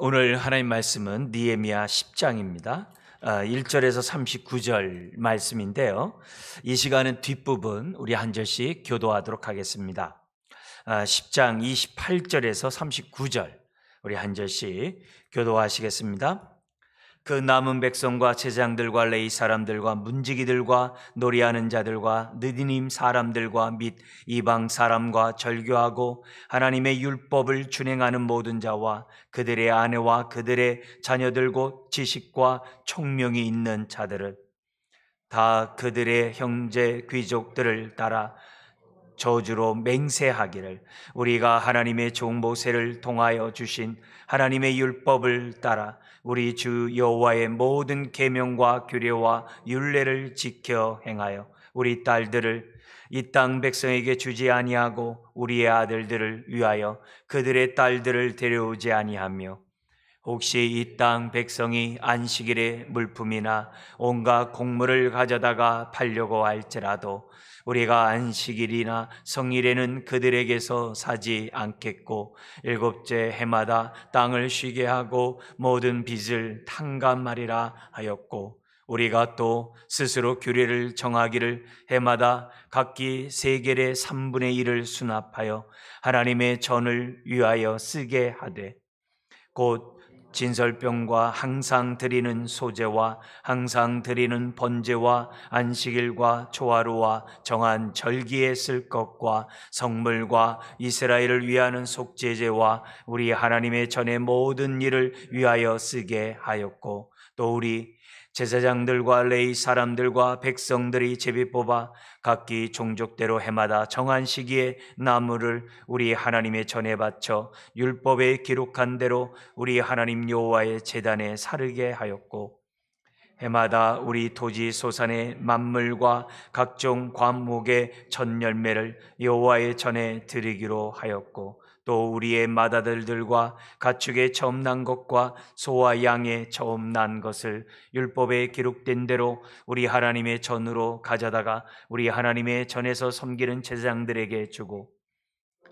오늘 하나님 말씀은 느헤미야 10장입니다. 1절에서 39절 말씀인데요. 이 시간은 뒷부분 우리 한 절씩 교도하도록 하겠습니다. 10장 28절에서 39절 우리 한 절씩 교도하시겠습니다. 그 남은 백성과 제장들과 레위 사람들과 문지기들과 노래하는 자들과 느디님 사람들과 및 이방 사람과 절교하고 하나님의 율법을 준행하는 모든 자와 그들의 아내와 그들의 자녀들 곧 지식과 총명이 있는 자들을 다 그들의 형제 귀족들을 따라 저주로 맹세하기를 우리가 하나님의 종 모세를 통하여 주신 하나님의 율법을 따라 우리 주 여호와의 모든 계명과 규례와 율례를 지켜 행하여 우리 딸들을 이 땅 백성에게 주지 아니하고 우리의 아들들을 위하여 그들의 딸들을 데려오지 아니하며 혹시 이 땅 백성이 안식일에 물품이나 온갖 곡물을 가져다가 팔려고 할지라도 우리가 안식일이나 성일에는 그들에게서 사지 않겠고 일곱째 해마다 땅을 쉬게 하고 모든 빚을 탕감하리라 하였고 우리가 또 스스로 규례를 정하기를 해마다 각기 세겔의 3분의 1을 수납하여 하나님의 전을 위하여 쓰게 하되 곧 진설병과 항상 드리는 소제와 항상 드리는 번제와 안식일과 초하루와 정한 절기에 쓸 것과 성물과 이스라엘을 위하는 속죄제와 우리 하나님의 전의 모든 일을 위하여 쓰게 하였고 또 우리 제사장들과 레위 사람들과 백성들이 제비 뽑아 각기 종족대로 해마다 정한 시기에 나무를 우리 하나님의 전에 바쳐 율법에 기록한 대로 우리 하나님 여호와의 제단에 사르게 하였고 해마다 우리 토지 소산의 만물과 각종 과목의 첫 열매를 여호와의 전에 드리기로 하였고 또 우리의 맏아들들과 가축의 처음 난 것과 소와 양의 처음 난 것을 율법에 기록된 대로 우리 하나님의 전으로 가져다가 우리 하나님의 전에서 섬기는 제사장들에게 주고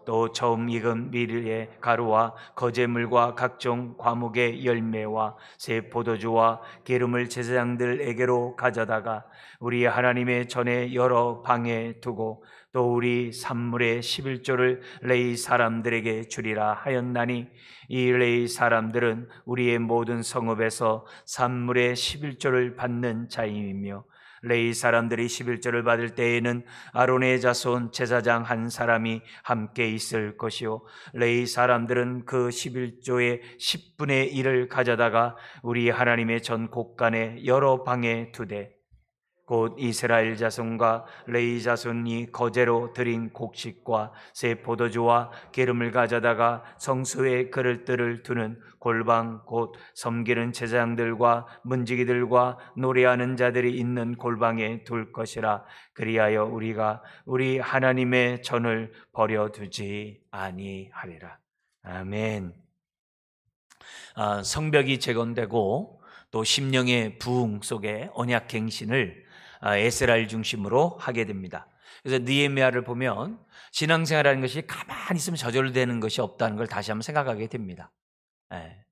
또 처음 익은 밀의 가루와 거제물과 각종 과목의 열매와 새 포도주와 기름을 제사장들에게로 가져다가 우리 하나님의 전에 여러 방에 두고 또 우리 산물의 11조를 레위 사람들에게 주리라 하였나니 이 레위 사람들은 우리의 모든 성읍에서 산물의 11조를 받는 자임이며 레위 사람들이 11조를 받을 때에는 아론의 자손 제사장 한 사람이 함께 있을 것이요 레위 사람들은 그 11조의 10분의 1을 가져다가 우리 하나님의 전 곳간에 여러 방에 두되 곧 이스라엘 자손과 레위 자손이 거제로 드린 곡식과 새 포도주와 기름을 가져다가 성소의 그릇들을 두는 골방 곧 섬기는 제사장들과 문지기들과 노래하는 자들이 있는 골방에 둘 것이라. 그리하여 우리가 우리 하나님의 전을 버려두지 아니하리라. 아멘. 성벽이 재건되고 또 심령의 부흥 속에 언약갱신을 에스라엘 중심으로 하게 됩니다. 그래서 느헤미야를 보면 신앙생활이라는 것이 가만히 있으면 저절로 되는 것이 없다는 걸 다시 한번 생각하게 됩니다.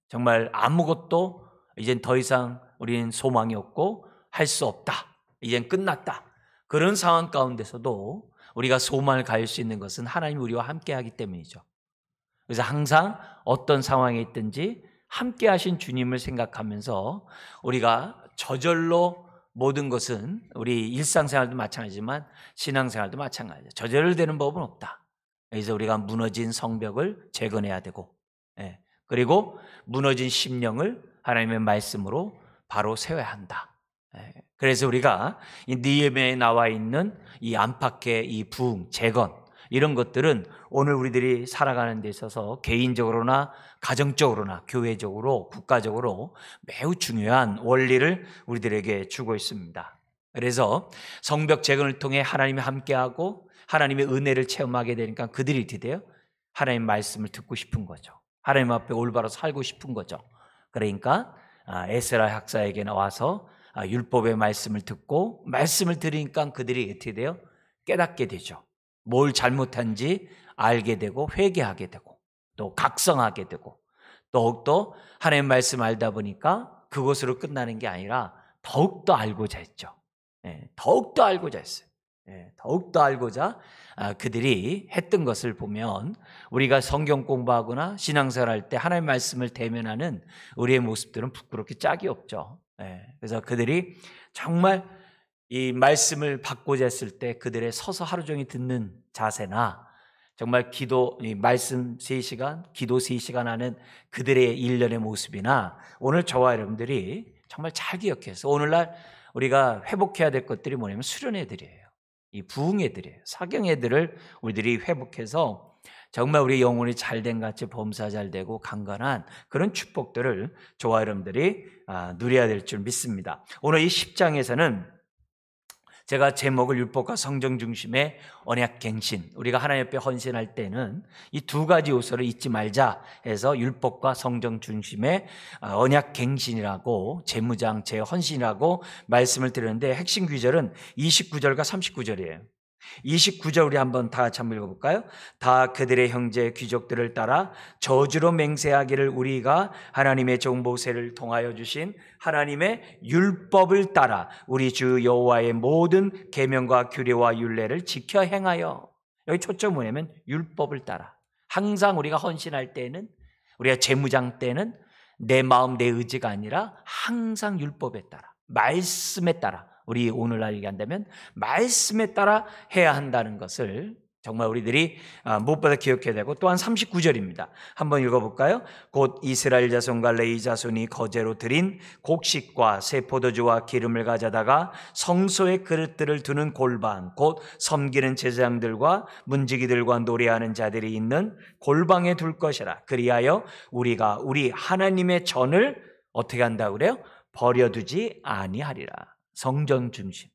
정말 아무것도 이젠 더 이상 우리는 소망이 없고 할 수 없다. 이젠 끝났다. 그런 상황 가운데서도 우리가 소망을 가질 수 있는 것은 하나님이 우리와 함께 하기 때문이죠. 그래서 항상 어떤 상황에 있든지 함께 하신 주님을 생각하면서 우리가 저절로 모든 것은 우리 일상생활도 마찬가지지만 신앙생활도 마찬가지예요. 저절로 되는 법은 없다. 그래서 우리가 무너진 성벽을 재건해야 되고 그리고 무너진 심령을 하나님의 말씀으로 바로 세워야 한다. 그래서 우리가 이 느헤미야에 나와 있는 이 안팎의 이 부흥, 재건 이런 것들은 오늘 우리들이 살아가는 데 있어서 개인적으로나 가정적으로나 교회적으로 국가적으로 매우 중요한 원리를 우리들에게 주고 있습니다. 그래서 성벽 재건을 통해 하나님이 함께하고 하나님의 은혜를 체험하게 되니까 그들이 드디어 하나님 말씀을 듣고 싶은 거죠. 하나님 앞에 올바로 살고 싶은 거죠. 그러니까 에스라 학사에게 나와서 율법의 말씀을 듣고 말씀을 들으니까 그들이 어떻게 돼요? 깨닫게 되죠. 뭘 잘못한지 알게 되고 회개하게 되고 또 각성하게 되고 더욱더 하나님의 말씀 알다 보니까 그것으로 끝나는 게 아니라 더욱더 알고자 했죠. 더욱더 알고자 했어요. 더욱더 알고자 그들이 했던 것을 보면 우리가 성경 공부하거나 신앙생활 할 때 하나님의 말씀을 대면하는 우리의 모습들은 부끄럽게 짝이 없죠. 그래서 그들이 정말 이 말씀을 받고자 했을 때 그들의 서서 하루 종일 듣는 자세나 정말 이 말씀 3시간, 기도 3시간 하는 그들의 일련의 모습이나 오늘 저와 여러분들이 정말 잘 기억해서 오늘날 우리가 회복해야 될 것들이 뭐냐면 수련회들이에요. 이 부흥회들이에요. 사경회들을 우리들이 회복해서 정말 우리 영혼이 잘된 같이 범사 잘 되고 강건한 그런 축복들을 저와 여러분들이 누려야 될 줄 믿습니다. 오늘 이 10장에서는 제가 제목을 율법과 성정 중심의 언약갱신, 우리가 하나님 앞에 헌신할 때는 이 두 가지 요소를 잊지 말자 해서 율법과 성정 중심의 언약갱신이라고 재무장, 재헌신이라고 말씀을 드렸는데 핵심 구절은 29절과 39절이에요. 29절 우리 한번 다 같이 한번 읽어볼까요? 다 그들의 형제 귀족들을 따라 저주로 맹세하기를 우리가 하나님의 종 모세를 통하여 주신 하나님의 율법을 따라 우리 주 여호와의 모든 계명과 규례와 율례를 지켜 행하여. 여기 초점 뭐냐면 율법을 따라. 항상 우리가 헌신할 때는, 우리가 재무장 때는 내 마음 내 의지가 아니라 항상 율법에 따라, 말씀에 따라, 우리 오늘날 얘기한다면 말씀에 따라 해야 한다는 것을 정말 우리들이 무엇보다 기억해야 되고, 또한 39절입니다. 한번 읽어볼까요? 곧 이스라엘 자손과 레위 자손이 거제로 드린 곡식과 새 포도주와 기름을 가져다가 성소의 그릇들을 두는 골방, 곧 섬기는 제사장들과 문지기들과 노래하는 자들이 있는 골방에 둘 것이라. 그리하여 우리가 우리 하나님의 전을 어떻게 한다고 그래요? 버려두지 아니하리라. 성전 중심.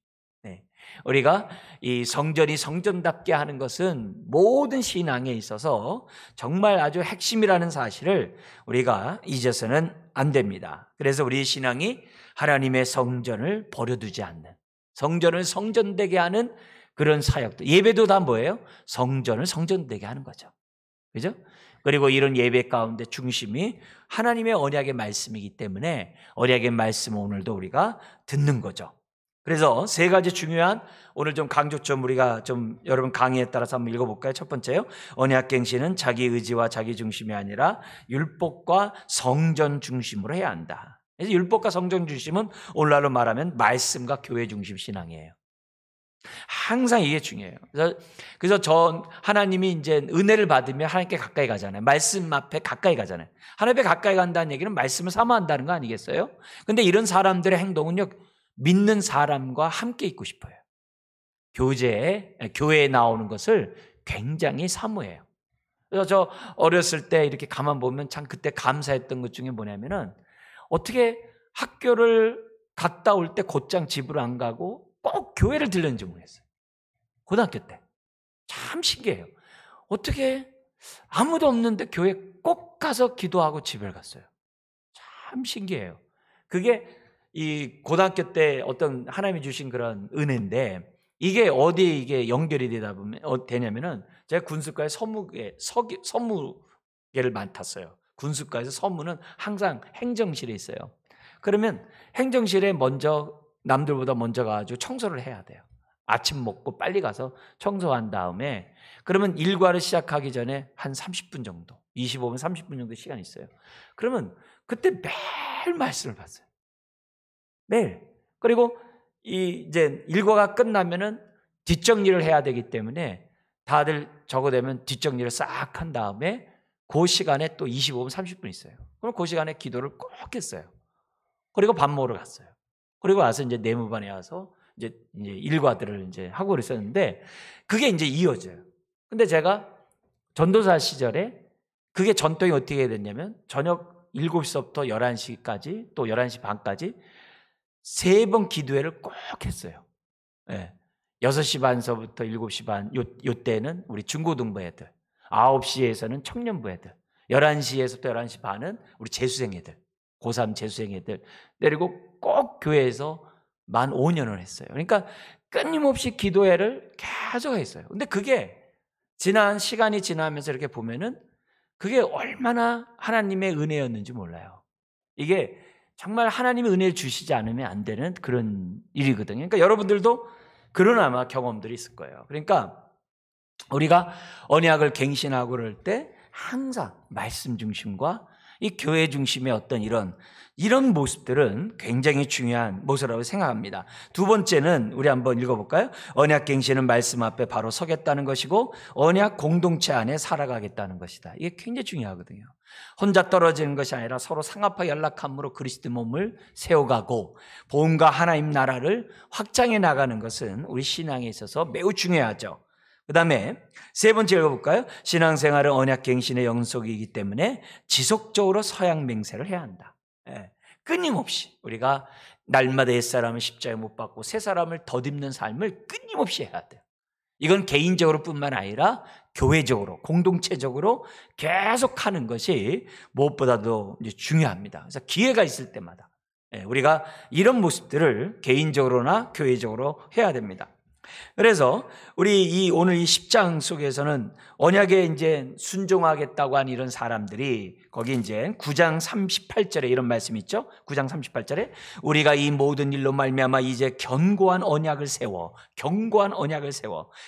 우리가 이 성전이 성전답게 하는 것은 모든 신앙에 있어서 정말 아주 핵심이라는 사실을 우리가 잊어서는 안 됩니다. 그래서 우리 신앙이 하나님의 성전을 버려두지 않는, 성전을 성전되게 하는 그런 사역들. 예배도 다 뭐예요? 성전을 성전되게 하는 거죠. 그죠? 그리고 이런 예배 가운데 중심이 하나님의 언약의 말씀이기 때문에 언약의 말씀 오늘도 우리가 듣는 거죠. 그래서 세 가지 중요한, 오늘 좀 강조점 우리가 좀 여러분 강의에 따라서 한번 읽어볼까요? 첫 번째요, 언약갱신은 자기 의지와 자기 중심이 아니라 율법과 성전 중심으로 해야 한다. 그래서 율법과 성전 중심은 오늘날로 말하면 말씀과 교회 중심 신앙이에요. 항상 이게 중요해요. 그래서 하나님이 이제 은혜를 받으면 하나님께 가까이 가잖아요. 말씀 앞에 가까이 가잖아요. 하나님 앞에 가까이 간다는 얘기는 말씀을 사모한다는 거 아니겠어요? 근데 이런 사람들의 행동은요, 믿는 사람과 함께 있고 싶어요. 교회에 나오는 것을 굉장히 사모해요. 그래서 저 어렸을 때 이렇게 가만 보면 참 그때 감사했던 것 중에 뭐냐면은, 어떻게 학교를 갔다 올 때 곧장 집으로 안 가고 꼭 교회를 들렸는지 모르겠어요. 고등학교 때. 참 신기해요. 어떻게 아무도 없는데 교회 꼭 가서 기도하고 집에 갔어요. 참 신기해요. 그게 이 고등학교 때 어떤 하나님이 주신 그런 은혜인데, 이게 어디에 이게 연결이 되냐면은, 제가 군수과에 서무계를 맡았어요. 군수과에서 서무는 항상 행정실에 있어요. 그러면 행정실에 남들보다 먼저 가가지고 청소를 해야 돼요. 아침 먹고 빨리 가서 청소한 다음에, 그러면 일과를 시작하기 전에 한 30분 정도, 25분, 30분 정도 시간이 있어요. 그러면 그때 매일 말씀을 봤어요. 매일. 그리고 이제 일과가 끝나면은 뒷정리를 해야 되기 때문에 다들 적어되면 뒷정리를 싹 한 다음에 그 시간에 또 25분, 30분 있어요. 그럼 그 시간에 기도를 꼭 했어요. 그리고 밥 먹으러 갔어요. 그리고 와서 이제 내무반에 와서 이제 일과들을 이제 하고 그랬었는데, 그게 이제 이어져요. 근데 제가 전도사 시절에 그게 전통이 어떻게 됐냐면, 저녁 7시부터 11시까지 또 11시 반까지 3번 기도회를 꼭 했어요. 6시 반서부터 7시 반, 요 때는 우리 중고등부 애들, 9시에서는 청년부 애들, 11시에서 또 11시 반은 우리 재수생 애들, 고3 재수생 애들 내리고 꼭 교회에서 만 5년을 했어요. 그러니까 끊임없이 기도회를 계속 했어요. 근데 그게 시간이 지나면서 이렇게 보면은 그게 얼마나 하나님의 은혜였는지 몰라요. 이게 정말 하나님의 은혜를 주시지 않으면 안 되는 그런 일이거든요. 그러니까 여러분들도 그런 아마 경험들이 있을 거예요. 그러니까 우리가 언약을 갱신하고 그럴 때 항상 말씀 중심과 이 교회 중심의 어떤 이런 모습들은 굉장히 중요한 모습이라고 생각합니다. 두 번째는 우리 한번 읽어볼까요? 언약 갱신은 말씀 앞에 바로 서겠다는 것이고 언약 공동체 안에 살아가겠다는 것이다. 이게 굉장히 중요하거든요. 혼자 떨어지는 것이 아니라 서로 상합하여 연락함으로 그리스도 몸을 세워가고 복음과 하나님 나라를 확장해 나가는 것은 우리 신앙에 있어서 매우 중요하죠. 그 다음에 세 번째 읽어볼까요? 신앙생활은 언약갱신의 영속이기 때문에 지속적으로 서양 맹세를 해야 한다. 끊임없이 우리가 날마다 옛사람을 십자가에 못 박고 새 사람을 덧입는 삶을 끊임없이 해야 돼요. 이건 개인적으로 뿐만 아니라 교회적으로 공동체적으로 계속 하는 것이 무엇보다도 이제 중요합니다. 그래서 기회가 있을 때마다 우리가 이런 모습들을 개인적으로나 교회적으로 해야 됩니다. 그래서 우리 오늘 이 10장 속에서는 언약에 이제 순종하겠다고 한 이런 사람들이 거기 이제 9장 38절에 이런 말씀이 있죠. 9장 38절에 우리가 이 모든 일로 말미암아 이제 견고한 언약을 세워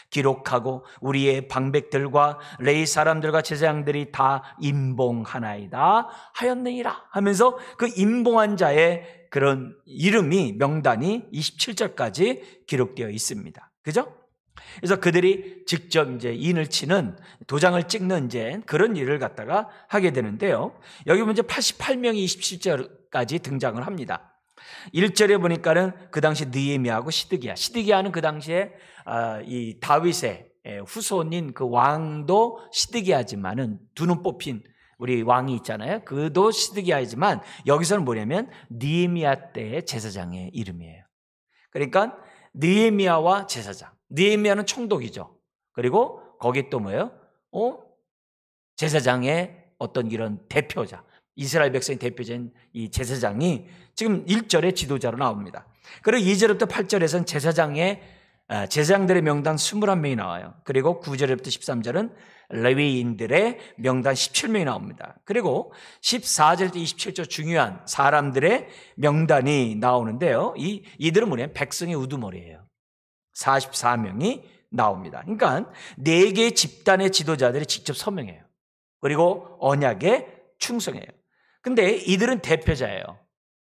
기록하고 우리의 방백들과 레위 사람들과 제사장들이 다 임봉하나이다 하였느니라 하면서 그 임봉한 자의 그런 이름이 명단이 27절까지 기록되어 있습니다. 그죠? 그래서 그들이 직접 이제 인을 치는 도장을 찍는 이제 그런 일을 갖다가 하게 되는데요. 여기 보면 이제 88명이 27절까지 등장을 합니다. 1절에 보니까는 그 당시 느헤미야하고 시드기야는 그 당시에 이 다윗의 후손인 그 왕도 시드기야지만은 두 눈 뽑힌 우리 왕이 있잖아요. 그도 시드기야이지만 여기서는 뭐냐면 느헤미야 때의 제사장의 이름이에요. 그러니까 느헤미야와 제사장. 느헤미야는 총독이죠. 그리고 거기 또 뭐예요? 제사장의 어떤 이런 대표자. 이스라엘 백성의 대표자인 이 제사장이 지금 1절의 지도자로 나옵니다. 그리고 2절부터 8절에서는 제사장들의 명단 21명이 나와요. 그리고 9절부터 13절은 레위인들의 명단 17명이 나옵니다. 그리고 14절부터 27절 중요한 사람들의 명단이 나오는데요. 이들은 뭐냐면 백성의 우두머리예요. 44명이 나옵니다. 그러니까 4개의 집단의 지도자들이 직접 서명해요. 그리고 언약에 충성해요. 근데 이들은 대표자예요.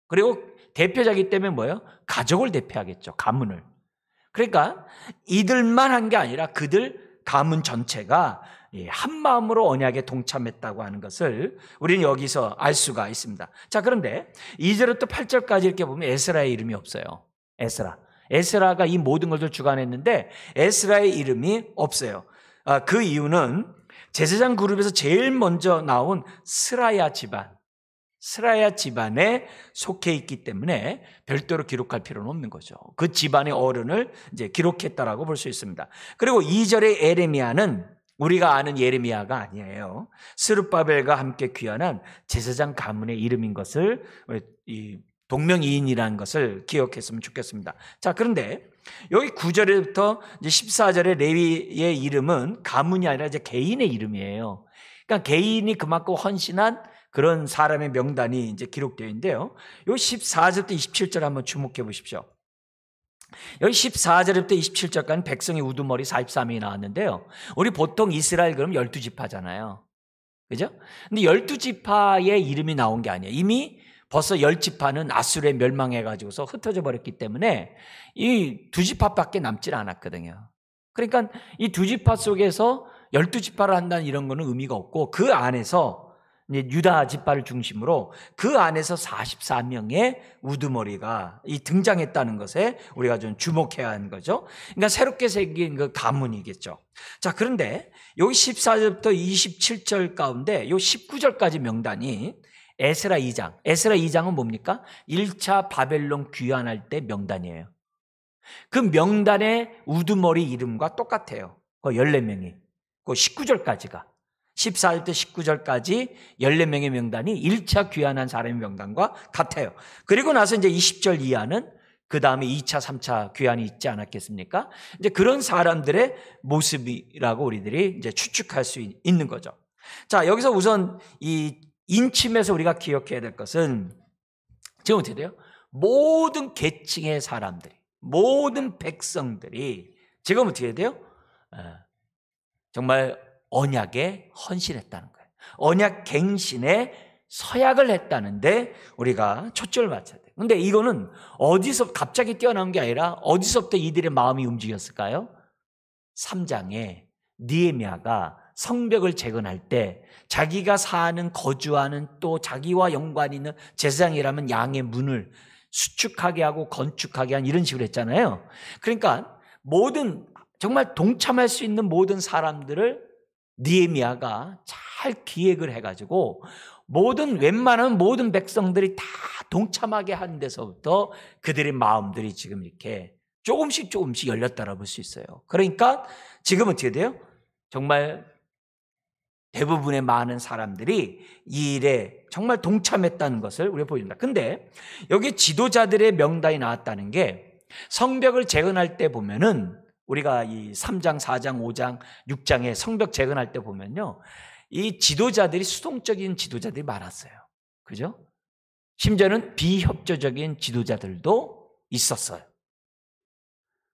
그리고 대표자이기 때문에 뭐예요? 가족을 대표하겠죠. 가문을. 그러니까 이들만 한 게 아니라 그들 가문 전체가 한 마음으로 언약에 동참했다고 하는 것을 우리는 여기서 알 수가 있습니다. 자, 그런데 2절부터 8절까지 이렇게 보면 에스라의 이름이 없어요. 에스라가 이 모든 것을 주관했는데 에스라의 이름이 없어요. 그 이유는 제사장 그룹에서 제일 먼저 나온 스라야 집안에 속해 있기 때문에 별도로 기록할 필요는 없는 거죠. 그 집안의 어른을 이제 기록했다라고 볼 수 있습니다. 그리고 2절의 에레미야는 우리가 아는 예레미야가 아니에요. 스룹바벨과 함께 귀환한 제사장 가문의 이름인 것을 이 동명이인이라는 것을 기억했으면 좋겠습니다. 자, 그런데 여기 9절부터 이제 14절의 레위의 이름은 가문이 아니라 이제 개인의 이름이에요. 그러니까 개인이 그만큼 헌신한 그런 사람의 명단이 이제 기록되어 있는데요. 여기 14절부터 27절 한번 주목해 보십시오. 여기 14절부터 27절까지 백성의 우두머리 44명이 나왔는데요. 우리 보통 이스라엘 그럼 12지파잖아요. 그죠? 근데 12지파의 이름이 나온 게 아니에요. 이미 벌써 10지파는 아수르에 멸망해가지고서 흩어져 버렸기 때문에 이 2지파밖에 남질 않았거든요. 그러니까 이 2지파 속에서 12지파를 한다는 이런 거는 의미가 없고 그 안에서 이제 유다 지파를 중심으로 그 안에서 44명의 우두머리가 등장했다는 것에 우리가 좀 주목해야 하는 거죠. 그러니까 새롭게 생긴 그 가문이겠죠. 자, 그런데 여기 14절부터 27절 가운데 요 19절까지 명단이 에스라 2장은 뭡니까? 1차 바벨론 귀환할 때 명단이에요. 그 명단의 우두머리 이름과 똑같아요. 그 14명이. 그 19절까지가. 14절부터 19절까지 14명의 명단이 1차 귀환한 사람의 명단과 같아요. 그리고 나서 이제 20절 이하는 그 다음에 2차, 3차 귀환이 있지 않았겠습니까? 이제 그런 사람들의 모습이라고 우리들이 이제 추측할 수 있는 거죠. 자, 여기서 우선 이 인침에서 우리가 기억해야 될 것은 지금 어떻게 돼요? 모든 계층의 사람들이, 모든 백성들이 지금 어떻게 돼요? 정말 언약에 헌신했다는 거예요. 언약 갱신에 서약을 했다는데 우리가 초점을 맞춰야 돼요. 근데 이거는 어디서 갑자기 뛰어나온 게 아니라 어디서부터 이들의 마음이 움직였을까요? 3장에 느헤미야가 성벽을 재건할 때 자기가 사는 거주하는 또 자기와 연관이 있는 제사장이라면 양의 문을 수축하게 하고 건축하게 한 이런 식으로 했잖아요. 그러니까 모든 정말 동참할 수 있는 모든 사람들을 느헤미야가 잘 기획을 해가지고 웬만한 모든 백성들이 다 동참하게 한 데서부터 그들의 마음들이 지금 이렇게 조금씩 열렸다라고 볼 수 있어요. 그러니까 지금 어떻게 돼요? 정말 대부분의 많은 사람들이 이 일에 정말 동참했다는 것을 우리가 보여줍니다. 근데 여기 지도자들의 명단이 나왔다는 게 성벽을 재건할 때 보면은 우리가 이 3장, 4장, 5장, 6장에 성벽 재건할 때 보면요. 이 지도자들이 수동적인 지도자들이 많았어요. 그죠? 심지어는 비협조적인 지도자들도 있었어요.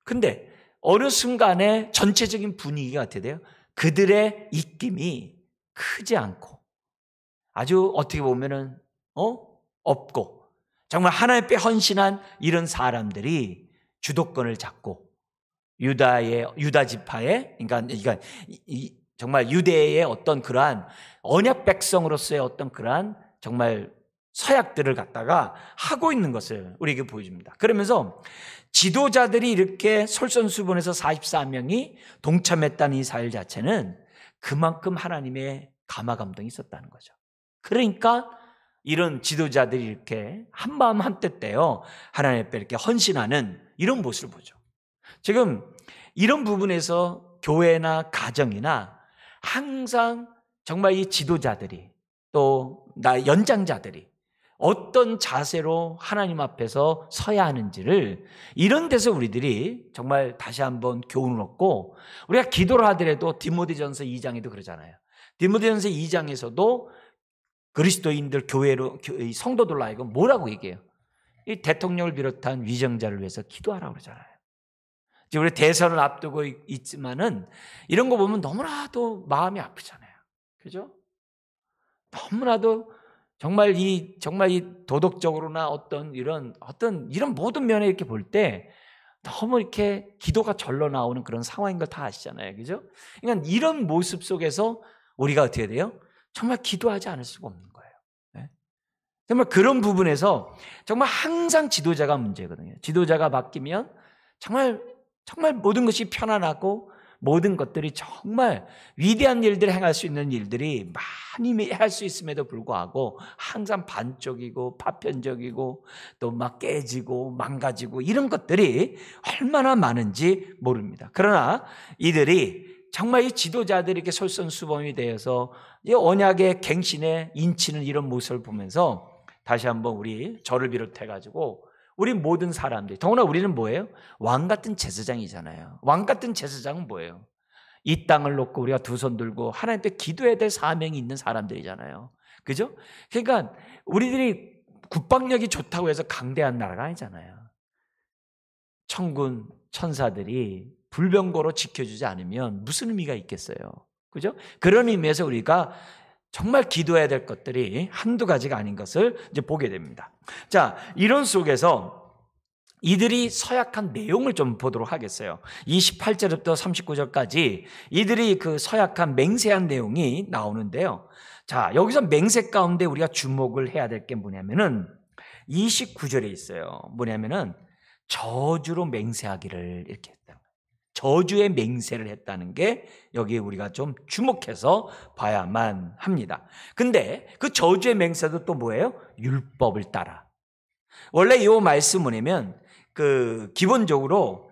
근데 어느 순간에 전체적인 분위기가 어떻게 돼요? 그들의 입김이 크지 않고 아주 어떻게 보면은 없고 정말 하나님께 헌신한 이런 사람들이 주도권을 잡고 유다 지파의 그러니까 정말 유대의 어떤 그러한 언약 백성으로서의 어떤 그러한 정말 서약들을 갖다가 하고 있는 것을 우리에게 보여줍니다. 그러면서 지도자들이 이렇게 솔선수범해서 44명이 동참했다는 이 사실 자체는 그만큼 하나님의 감화감동이 있었다는 거죠. 그러니까 이런 지도자들이 이렇게 한마음 한뜻 되어 하나님 앞에 이렇게 헌신하는 이런 모습을 보죠. 지금 이런 부분에서 교회나 가정이나 항상 정말 이 지도자들이 또 연장자들이 어떤 자세로 하나님 앞에서 서야 하는지를 이런 데서 우리들이 정말 다시 한번 교훈을 얻고 우리가 기도를 하더라도 디모데전서 2장에도 그러잖아요. 디모데전서 2장에서도 그리스도인들 교회로 성도들로 하여금 뭐라고 얘기해요? 이 대통령을 비롯한 위정자를 위해서 기도하라고 그러잖아요. 우리 대선을 앞두고 있지만은 이런 거 보면 너무나도 마음이 아프잖아요. 그죠? 너무나도 정말 이 도덕적으로나 어떤 이런 모든 면에 이렇게 볼 때 너무 이렇게 기도가 절로 나오는 그런 상황인 걸 다 아시잖아요. 그죠? 그러니까 이런 모습 속에서 우리가 어떻게 돼요? 정말 기도하지 않을 수가 없는 거예요. 네? 정말 그런 부분에서 정말 항상 지도자가 문제거든요. 지도자가 바뀌면 정말 모든 것이 편안하고 모든 것들이 정말 위대한 일들을 행할 수 있는 일들이 많이 할 수 있음에도 불구하고 항상 반쪽이고 파편적이고 또 막 깨지고 망가지고 이런 것들이 얼마나 많은지 모릅니다. 그러나 이들이 정말 이 지도자들이 이렇게 솔선수범이 되어서 이 언약의 갱신에 인치는 이런 모습을 보면서 다시 한번 저를 비롯해가지고 우리 모든 사람들이 더구나 우리는 뭐예요? 왕 같은 제사장이잖아요. 왕 같은 제사장은 뭐예요? 이 땅을 놓고 우리가 두 손 들고 하나님께 기도해야 될 사명이 있는 사람들이잖아요. 그죠? 그러니까 우리들이 국방력이 좋다고 해서 강대한 나라가 아니잖아요. 천군 천사들이 불병거로 지켜주지 않으면 무슨 의미가 있겠어요? 그죠? 그런 의미에서 우리가 정말 기도해야 될 것들이 한두 가지가 아닌 것을 이제 보게 됩니다. 자, 이런 속에서 이들이 서약한 내용을 좀 보도록 하겠어요. 28절부터 39절까지 이들이 그 서약한 맹세한 내용이 나오는데요. 자, 여기서 맹세 가운데 우리가 주목을 해야 될 게 뭐냐면은 29절에 있어요. 뭐냐면은 저주로 맹세하기를 이렇게 했다. 저주의 맹세를 했다는 게 여기에 우리가 좀 주목해서 봐야만 합니다. 근데 그 저주의 맹세도 또 뭐예요? 율법을 따라. 원래 이 말씀 뭐냐면 기본적으로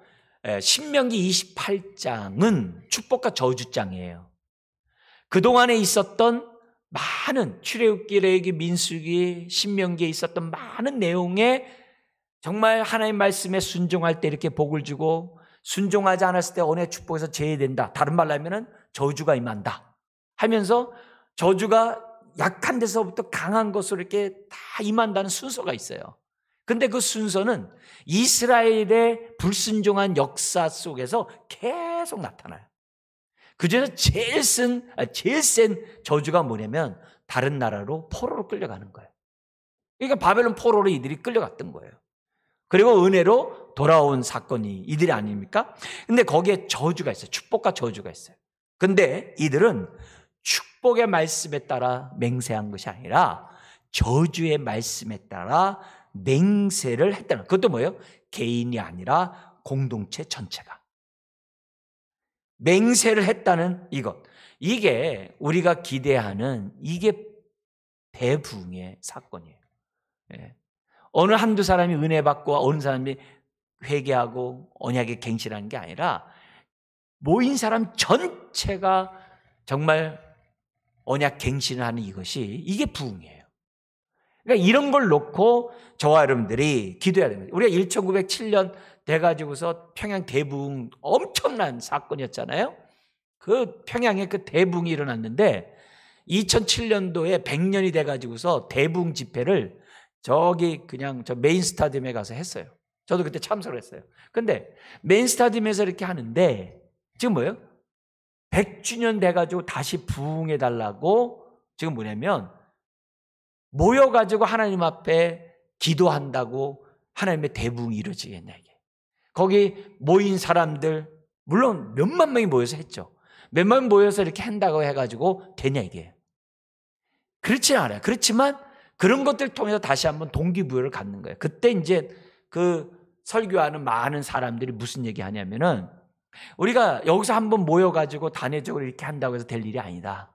신명기 28장은 축복과 저주장이에요. 그동안에 있었던 많은 출애굽기, 레위기, 민수기, 신명기에 있었던 많은 내용에 정말 하나님 말씀에 순종할 때 이렇게 복을 주고 순종하지 않았을 때 언의 축복에서 제외된다. 다른 말로 하면은 저주가 임한다 하면서 저주가 약한 데서부터 강한 것으로 이렇게 다 임한다는 순서가 있어요. 근데 그 순서는 이스라엘의 불순종한 역사 속에서 계속 나타나요. 그중에서 제일 센 저주가 뭐냐면 다른 나라로 포로로 끌려가는 거예요. 그러니까 바벨론 포로로 이들이 끌려갔던 거예요. 그리고 은혜로 돌아온 사건이 이들이 아닙니까? 근데 거기에 저주가 있어요. 축복과 저주가 있어요. 근데 이들은 축복의 말씀에 따라 맹세한 것이 아니라 저주의 말씀에 따라 맹세를 했다는, 그것도 뭐예요? 개인이 아니라 공동체 전체가 맹세를 했다는 이것. 이게 우리가 기대하는 이게 대부흥의 사건이에요. 예. 어느 한두 사람이 은혜 받고 어느 사람이 회개하고 언약에 갱신하는 게 아니라 모인 사람 전체가 정말 언약 갱신을 하는 이게 부흥이에요. 그러니까 이런 걸 놓고 저와 여러분들이 기도해야 됩니다. 우리가 1907년 돼가지고서 평양 대부흥 엄청난 사건이었잖아요. 그 평양에 그 대부흥이 일어났는데 2007년도에 100년이 돼가지고서 대부흥 집회를 저기 그냥 저 메인 스타디움에 가서 했어요. 저도 그때 참석을 했어요. 근데 메인 스타디움에서 이렇게 하는데 지금 뭐예요? 100주년 돼가지고 다시 부흥해달라고 지금 뭐냐면 모여가지고 하나님 앞에 기도한다고 하나님의 대부흥이 이루어지겠냐 이게. 거기 모인 사람들 물론 몇만 명이 모여서 했죠. 몇만 명 모여서 이렇게 한다고 해가지고 되냐 이게. 그렇지는 않아요. 그렇지만 그런 것들을 통해서 다시 한번 동기부여를 갖는 거예요. 그때 이제 그 설교하는 많은 사람들이 무슨 얘기 하냐면은 우리가 여기서 한번 모여가지고 단회적으로 이렇게 한다고 해서 될 일이 아니다.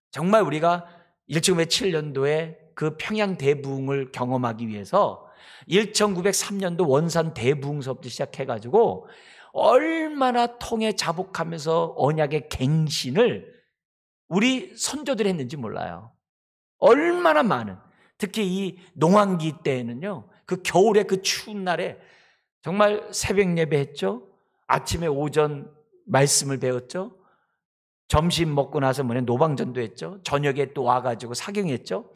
정말 우리가 1907년도에 그 평양 대부흥을 경험하기 위해서 1903년도 원산 대부흥서부터 시작해가지고 얼마나 통해 자복하면서 언약의 갱신을 우리 선조들이 했는지 몰라요. 얼마나 많은, 특히 이 농한기 때에는요, 그 겨울에 그 추운 날에 정말 새벽 예배했죠. 아침에 오전 말씀을 배웠죠. 점심 먹고 나서 노방전도 했죠. 저녁에 또 와가지고 사경했죠.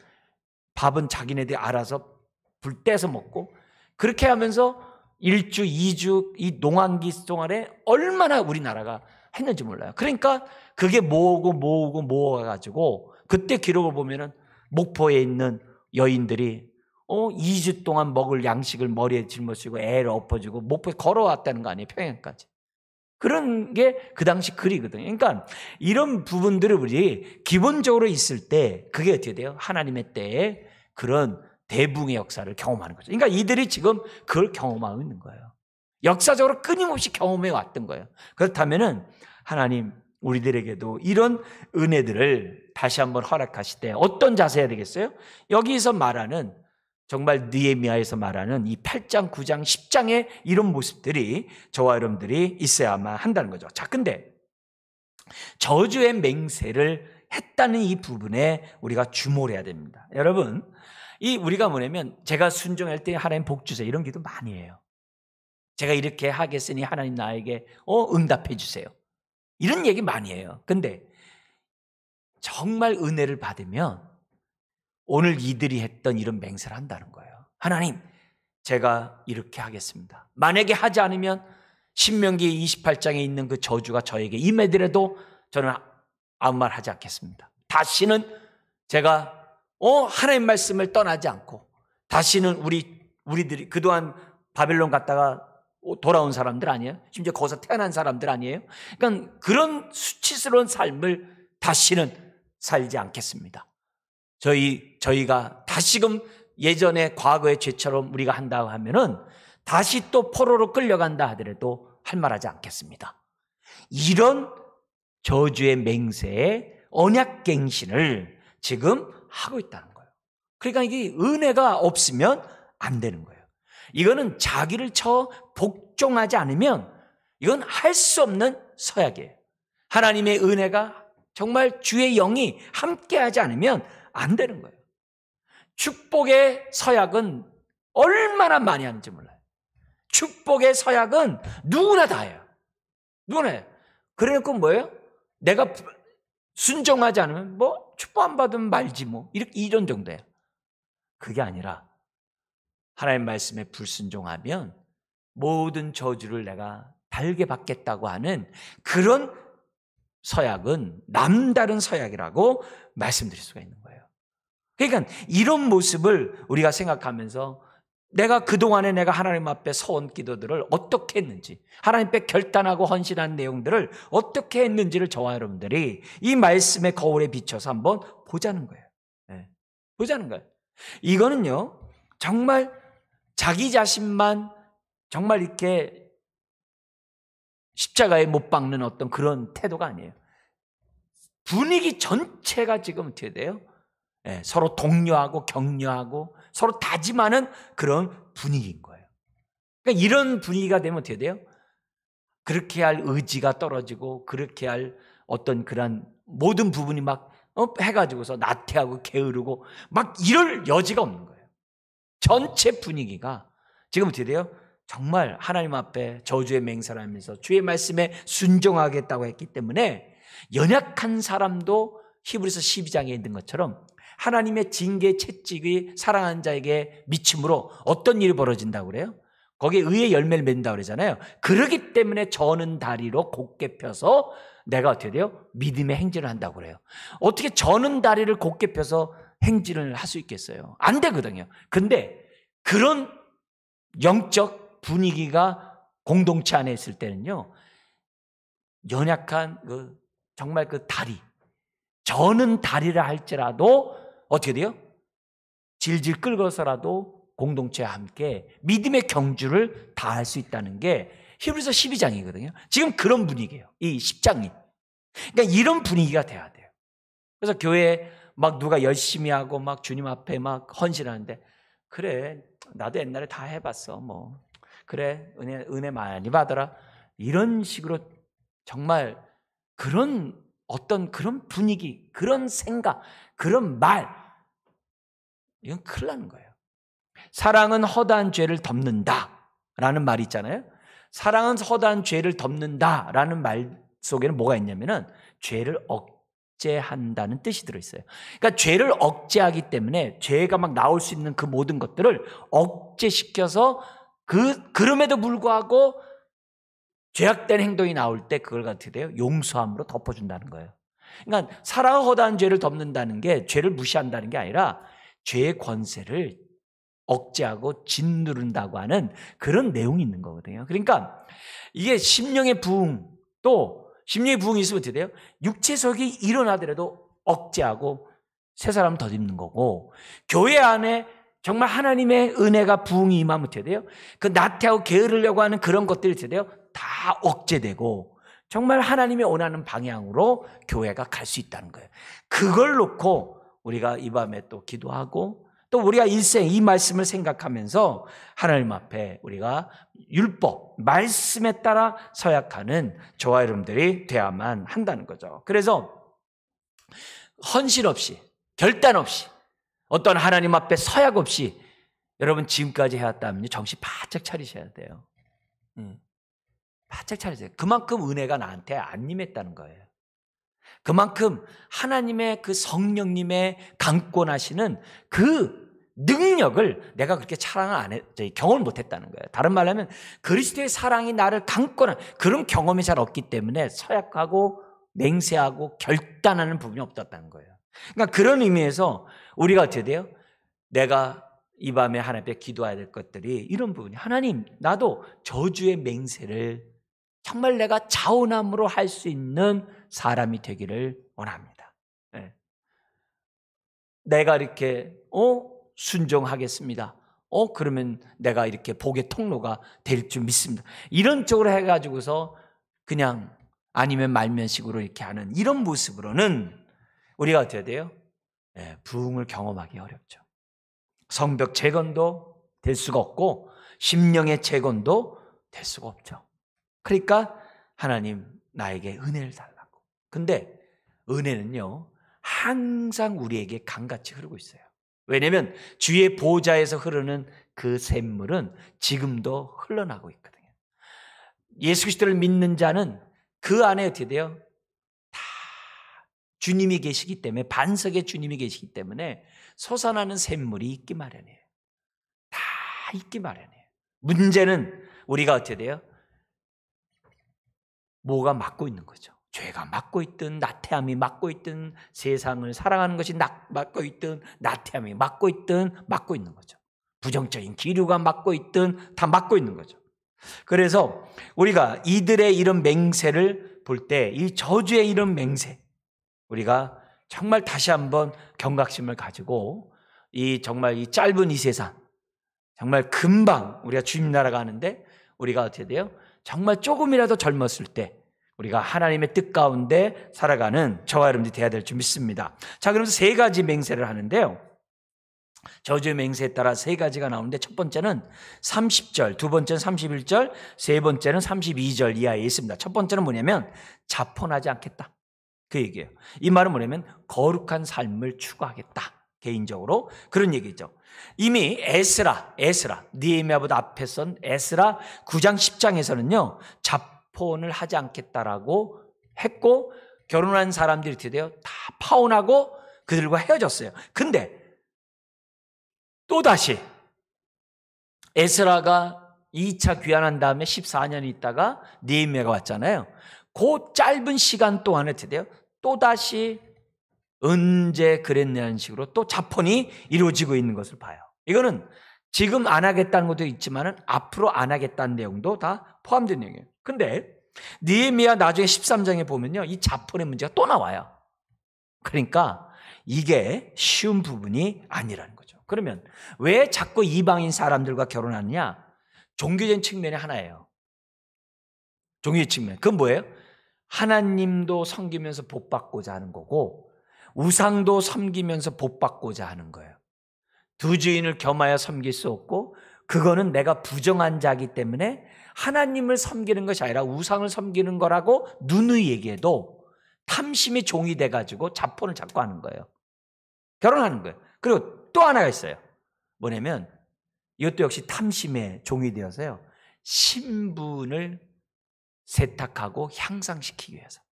밥은 자기네들이 알아서 불 떼서 먹고 그렇게 하면서 1주, 2주 이 농한기 동안에 얼마나 우리나라가 했는지 몰라요. 그러니까 그게 모아가지고 그때 기록을 보면은 목포에 있는 여인들이 2주 동안 먹을 양식을 머리에 짊어지고 애를 엎어주고 목포에 걸어왔다는 거 아니에요. 평양까지. 그런 게 그 당시 글이거든요. 그러니까 이런 부분들을 우리 기본적으로 있을 때 그게 어떻게 돼요? 하나님의 때에 그런 대부흥의 역사를 경험하는 거죠. 그러니까 이들이 지금 그걸 경험하고 있는 거예요. 역사적으로 끊임없이 경험해 왔던 거예요. 그렇다면은 하나님 우리들에게도 이런 은혜들을 다시 한번 허락하실 때 어떤 자세야 되겠어요? 여기서 말하는 정말 느헤미야에서 말하는 이 8장, 9장, 10장의 이런 모습들이 저와 여러분들이 있어야만 한다는 거죠. 자, 근데 저주의 맹세를 했다는 이 부분에 우리가 주목해야 됩니다. 여러분, 이 우리가 뭐냐면 제가 순종할 때 하나님 복 주세요 이런 기도 많이 해요. 제가 이렇게 하겠으니 하나님 나에게 응답해 주세요. 이런 얘기 많이 해요. 근데 정말 은혜를 받으면 오늘 이들이 했던 이런 맹세를 한다는 거예요. 하나님, 제가 이렇게 하겠습니다. 만약에 하지 않으면 신명기 28장에 있는 그 저주가 저에게 임하더라도 저는 아무 말 하지 않겠습니다. 다시는 제가 하나님 말씀을 떠나지 않고 다시는 우리들이 그동안 바벨론 갔다가 돌아온 사람들 아니에요? 심지어 거기서 태어난 사람들 아니에요? 그러니까 그런 수치스러운 삶을 다시는 살지 않겠습니다. 저희가 다시금 예전에 과거의 죄처럼 우리가 한다고 하면은 다시 또 포로로 끌려간다 하더라도 할 말하지 않겠습니다. 이런 저주의 맹세의 언약갱신을 지금 하고 있다는 거예요. 그러니까 이게 은혜가 없으면 안 되는 거예요. 이거는 자기를 복종하지 않으면 이건 할 수 없는 서약이에요. 하나님의 은혜가 정말 주의 영이 함께하지 않으면 안 되는 거예요. 축복의 서약은 얼마나 많이 하는지 몰라요. 축복의 서약은 누구나 다 해요. 누구나 해요. 그래놓고 뭐예요? 내가 순종하지 않으면 축복 안 받으면 말지 뭐. 이런 정도예요. 그게 아니라 하나님 말씀에 불순종하면 모든 저주를 내가 달게 받겠다고 하는 그런 서약은 남다른 서약이라고 말씀드릴 수가 있는 거예요. 그러니까 이런 모습을 우리가 생각하면서 내가 그동안에 내가 하나님 앞에 서온 기도들을 어떻게 했는지, 하나님 앞에 결단하고 헌신한 내용들을 어떻게 했는지를 저와 여러분들이 이 말씀의 거울에 비춰서 한번 보자는 거예요. 네. 보자는 거예요. 이거는요, 정말 자기 자신만 정말 이렇게 십자가에 못 박는 어떤 그런 태도가 아니에요. 분위기 전체가 지금 어떻게 돼요? 네, 서로 독려하고 격려하고 서로 다짐하는 그런 분위기인 거예요. 그러니까 이런 분위기가 되면 어떻게 돼요? 그렇게 할 의지가 떨어지고 그렇게 할 어떤 그런 모든 부분이 막 해가지고서 나태하고 게으르고 막 이럴 여지가 없는 거예요. 전체 분위기가 지금 어떻게 돼요? 정말 하나님 앞에 저주의 맹세를 하면서 주의 말씀에 순종하겠다고 했기 때문에 연약한 사람도 히브리서 12장에 있는 것처럼 하나님의 징계 채찍이 사랑하는 자에게 미침으로 어떤 일이 벌어진다고 그래요? 거기에 의의 열매를 맺는다고 그러잖아요. 그러기 때문에 저는 다리로 곧게 펴서 내가 어떻게 돼요? 믿음의 행진을 한다고 그래요. 어떻게 저는 다리를 곧게 펴서 행진을 할 수 있겠어요? 안 되거든요. 근데 그런 영적 분위기가 공동체 안에 있을 때는요, 연약한 정말 그 다리, 저는 다리를 할지라도 어떻게 돼요? 질질 끌고서라도 공동체와 함께 믿음의 경주를 다할 수 있다는 게 히브리서 12장이거든요. 지금 그런 분위기예요. 이 10장이. 그러니까 이런 분위기가 돼야 돼요. 그래서 교회에 막 누가 열심히 하고 막 주님 앞에 막 헌신하는데, 그래 나도 옛날에 다 해봤어 뭐, 그래 은혜 많이 받아라, 이런 식으로 정말 그런 어떤 그런 분위기, 그런 생각, 그런 말, 이건 큰일 나는 거예요. 사랑은 허다한 죄를 덮는다 라는 말이 있잖아요. 사랑은 허다한 죄를 덮는다 라는 말 속에는 뭐가 있냐면은 죄를 억제한다는 뜻이 들어있어요. 그러니까 죄를 억제하기 때문에 죄가 막 나올 수 있는 그 모든 것들을 억제시켜서 그럼에도 불구하고 죄악된 행동이 나올 때 그걸 어떻게 돼요? 용서함으로 덮어준다는 거예요. 그러니까 사랑은 허다한 죄를 덮는다는 게 죄를 무시한다는 게 아니라 죄의 권세를 억제하고 짓누른다고 하는 그런 내용이 있는 거거든요. 그러니까 이게 심령의 부흥, 또 심령의 부흥이 있으면 어떻게 돼요? 육체적이 일어나더라도 억제하고 새 사람 덧입는 거고, 교회 안에 정말 하나님의 은혜가 부흥이 임하면 어떻게 돼요? 그 나태하고 게으르려고 하는 그런 것들이 어떻게 돼요? 다 억제되고 정말 하나님이 원하는 방향으로 교회가 갈 수 있다는 거예요. 그걸 놓고 우리가 이 밤에 또 기도하고 또 우리가 일생 이 말씀을 생각하면서 하나님 앞에 우리가 율법, 말씀에 따라 서약하는 저와 여러분들이 돼야만 한다는 거죠. 그래서 헌신 없이, 결단 없이, 어떤 하나님 앞에 서약 없이 여러분 지금까지 해왔다면 정신 바짝 차리셔야 돼요. 바짝 차리세요. 그만큼 은혜가 나한테 안 임했다는 거예요. 그만큼 하나님의 그 성령님의 강권하시는 그 능력을 내가 그렇게 경험을 못했다는 거예요. 다른 말로 하면 그리스도의 사랑이 나를 강권한 그런 경험이 잘 없기 때문에 서약하고 맹세하고 결단하는 부분이 없었다는 거예요. 그러니까 그런 의미에서 우리가 어떻게 돼요? 내가 이 밤에 하나님 앞에 기도해야 될 것들이 이런 부분이, 하나님 나도 저주의 맹세를 정말 내가 자원함으로 할 수 있는 사람이 되기를 원합니다. 네. 내가 이렇게 순종하겠습니다. 그러면 내가 이렇게 복의 통로가 될 줄 믿습니다. 이런 쪽으로 해가지고서 그냥 아니면 말면식으로 이렇게 하는 이런 모습으로는 우리가 어떻게 돼요? 네, 부흥을 경험하기 어렵죠. 성벽 재건도 될 수가 없고 심령의 재건도 될 수가 없죠. 그러니까 하나님 나에게 은혜를 달라고. 근데 은혜는요 항상 우리에게 강같이 흐르고 있어요. 왜냐하면 주의 보좌에서 흐르는 그 샘물은 지금도 흘러나고 있거든요. 예수 그리스도를 믿는 자는 그 안에 어떻게 돼요? 다 주님이 계시기 때문에, 반석에 주님이 계시기 때문에 솟아나는 샘물이 있기 마련이에요. 다 있기 마련이에요. 문제는 우리가 어떻게 돼요? 뭐가 막고 있는 거죠. 죄가 막고 있든, 나태함이 막고 있든, 세상을 살아가는 것이 막고 있든, 나태함이 막고 있든 막고 있는 거죠. 부정적인 기류가 막고 있든 다 막고 있는 거죠. 그래서 우리가 이들의 이런 맹세를 볼 때, 이 저주의 이런 맹세, 우리가 정말 다시 한번 경각심을 가지고 정말 이 짧은 이 세상, 정말 금방 우리가 주님 나라 가는데, 우리가 어떻게 돼요? 정말 조금이라도 젊었을 때 우리가 하나님의 뜻 가운데 살아가는 저와 여러분들이 돼야 될 줄 믿습니다. 자, 그러면서 세 가지 맹세를 하는데요, 저주의 맹세에 따라 세 가지가 나오는데, 첫 번째는 30절, 두 번째는 31절, 세 번째는 32절 이하에 있습니다. 첫 번째는 뭐냐면 자폰하지 않겠다, 그 얘기예요. 이 말은 뭐냐면 거룩한 삶을 추구하겠다, 개인적으로 그런 얘기죠. 이미 에스라, 느헤미야보다 앞에 선 에스라 9장 10장에서는요 자폰을 하지 않겠다라고 했고, 결혼한 사람들이 어떻게 돼요? 다 파혼하고 그들과 헤어졌어요. 근데 또다시 에스라가 2차 귀환한 다음에 14년이 있다가 느헤미야가 왔잖아요. 그 짧은 시간 동안에 어떻게 돼요? 또다시 언제 그랬냐는 식으로 또 자폰이 이루어지고 있는 것을 봐요. 이거는 지금 안 하겠다는 것도 있지만 앞으로 안 하겠다는 내용도 다 포함된 내용이에요. 근데 느헤미야 나중에 13장에 보면요, 이 자폰의 문제가 또 나와요. 그러니까 이게 쉬운 부분이 아니라는 거죠. 그러면 왜 자꾸 이방인 사람들과 결혼하느냐? 종교적인 측면이 하나예요. 종교적 측면. 그건 뭐예요? 하나님도 섬기면서 복 받고자 하는 거고, 우상도 섬기면서 복 받고자 하는 거예요. 두 주인을 겸하여 섬길 수 없고, 그거는 내가 부정한 자이기 때문에 하나님을 섬기는 것이 아니라 우상을 섬기는 거라고 누누이 얘기해도 탐심의 종이 돼가지고 자폰을 자꾸 하는 거예요. 결혼하는 거예요. 그리고 또 하나가 있어요. 뭐냐면 이것도 역시 탐심의 종이 되어서요, 신분을 세탁하고 향상시키기 위해서.